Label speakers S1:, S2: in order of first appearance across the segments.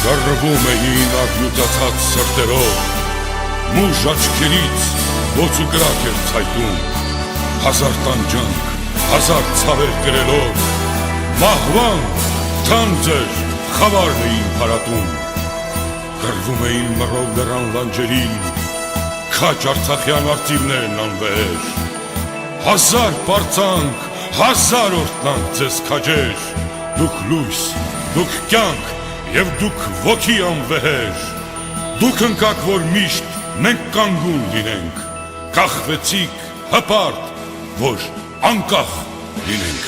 S1: Շարվում էին արյունացած սրտերով, մուժ աչքերից ոց ու կրակ էր ցայտում, հազար տանջանք, հազար ցավեր կրելով, մահվան թանձր խավարն էին փարատում, կռվում էին մռով լեռան լանջերին, քաջ արցախյան արծիվներն անվեր, հազար պարծանք, հազար օրտնանք ձեզ քաջեր, դուք լույս, դուք կյանք և դուք ոգի անվեհեր, դուք ընկաք, որ միշտ մենք կանգուն լինենք, կախվեցիք հպարտ, որ անկախ լինենք։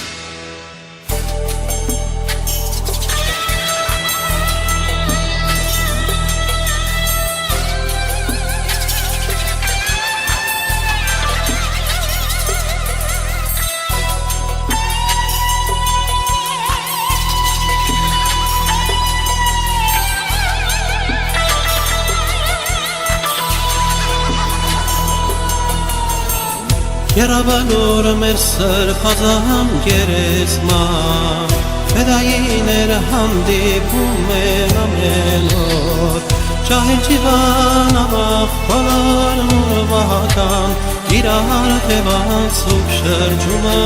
S2: Երավալոր մեր սրբազան գերեզման, Ֆեդայիներ հանդիպում են ամեն օր, Ջահել ջիվան ավաղ բոլորն ուրվական, Իրար թևանցուկ շրջումը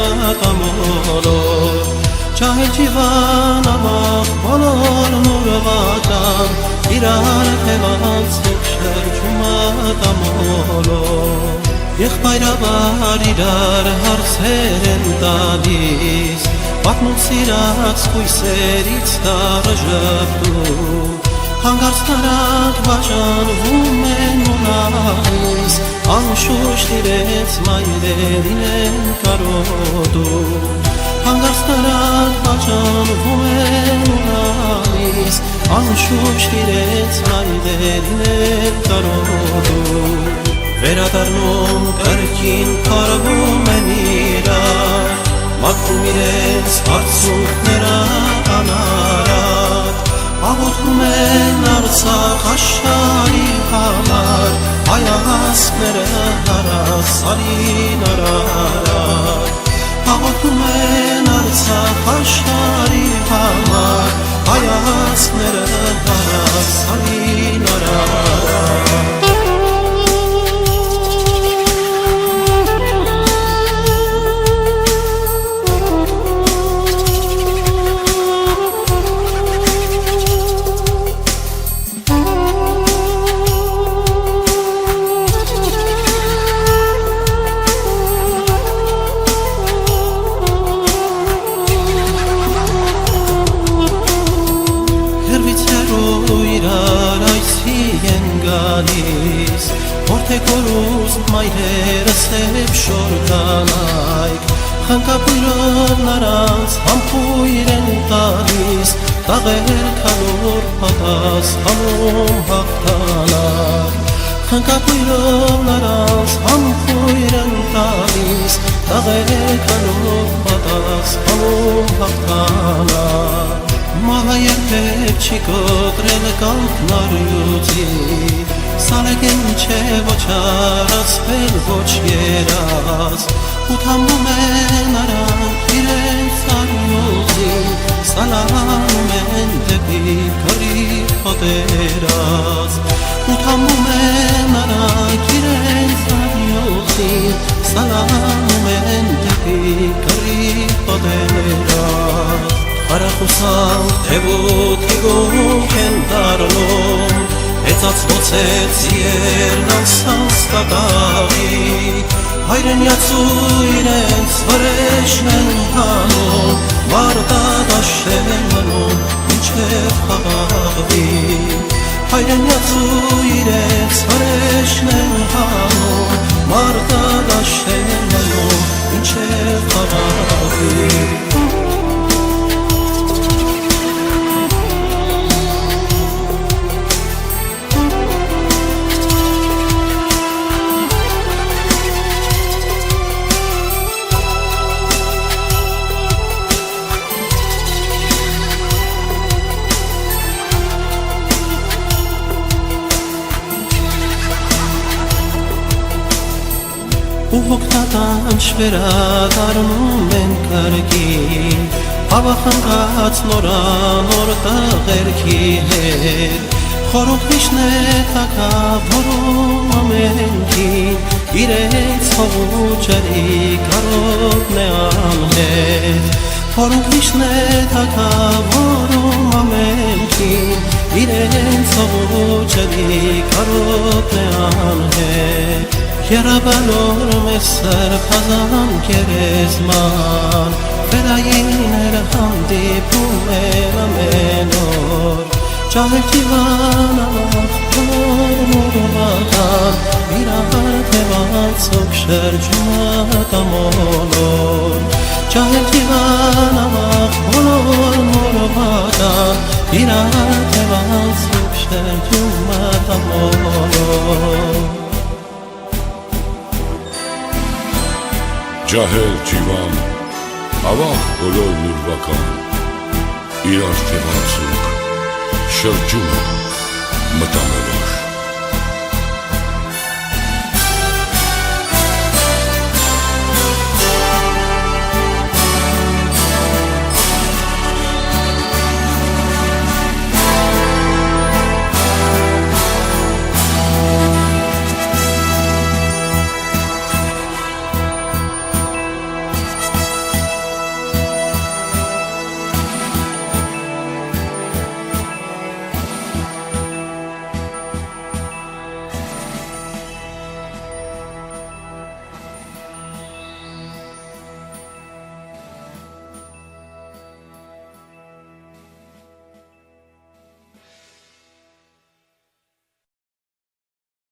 S2: տամոլոր, Ջահել ջիվան ավաղ բոլորն ուրվական, Իրար թևանցուկ շրջումը տամոլոր, Եղբայրաբար իրար հարցեր են տալիս, Պատմում սիրած կույսերից տարը ժպտում, Հանգարց նրանք բաժանվում են ունալիս, Անշուշտ իրենց մայրերին են կարոտում, Հանգարց նրանք բաժանվում են ունալիս, Անշուշտ իրենց մայրերին են կարոտում, Վերադառնում կրկին փարվում են իրար, Մաքրում իրենց արցունքները անարատ, Աղոթում են Արցախ աշխարհի համար, Հայացքները հարասարին արարատ, Աղոթում են Արցախ աշխարհի համար, Հայացքները հարասարին արարատ, Որթեք որուստ մայրերը սև շոր կանայք, Խնկապույրով նրանց համբույր են տալիս, Տաղեր քալոր պատասխանում հաղթանակ, Խնկապույրով նրանց համբույր են տալիս, Տաղեր քալոր պատասխանում հաղթանակ, Մահը երբեք չի կոտրել կանքն առյուծի, Սալեգեն չէ ոչ առասպել ոչ երազ, Ու թամբում են նրանք իրենց առյուծին, Սալանում են դեպի կռիվ պատերազմ, Ու թամբում են նրանք իրենց առյուծին, Սալանում են դեպի կռիվ պատերազմ, Հարախուսանք թևոթի գող են դառնում, Հեծացվոցեց երն անցած կատաղի, Հայրենյացու իրենց վրեժն են հանում, Մարտադաշտեր են մնում, մինչև խաղաղվի, Հայրենյացու իրենց վրեժն են հանում, Մարտադաշտեր են մնում, մինչև խաղաղվի, Ու հոգնատանչ վերադառնում են կրկին, Հավախնկած նորանոր տղերքի հետ Խորոքվիշն է թագավորում ամենքին Իրենց հողու ջրի կարոտն է անհետ Խորոքվիշն է թագավորում ամենքին Իրենց հողու ջրի կարոտն է անհետ Երաբանոր մեզ սրբազան գերեզման Վերայինները հանդիպում են ամեն օր Ջահել ջիվանանախ նորմորվական Իրար թևանցոք շրջումատ ամոլոր Ջահել ջիվանանախ նորմորվական Իրար թևանցոք շրջումատ ամոլոր
S1: Ջահել ջիվան, ավաղ բոլոր նուրվական, իրար թևանցուկ, շրջում մտամոր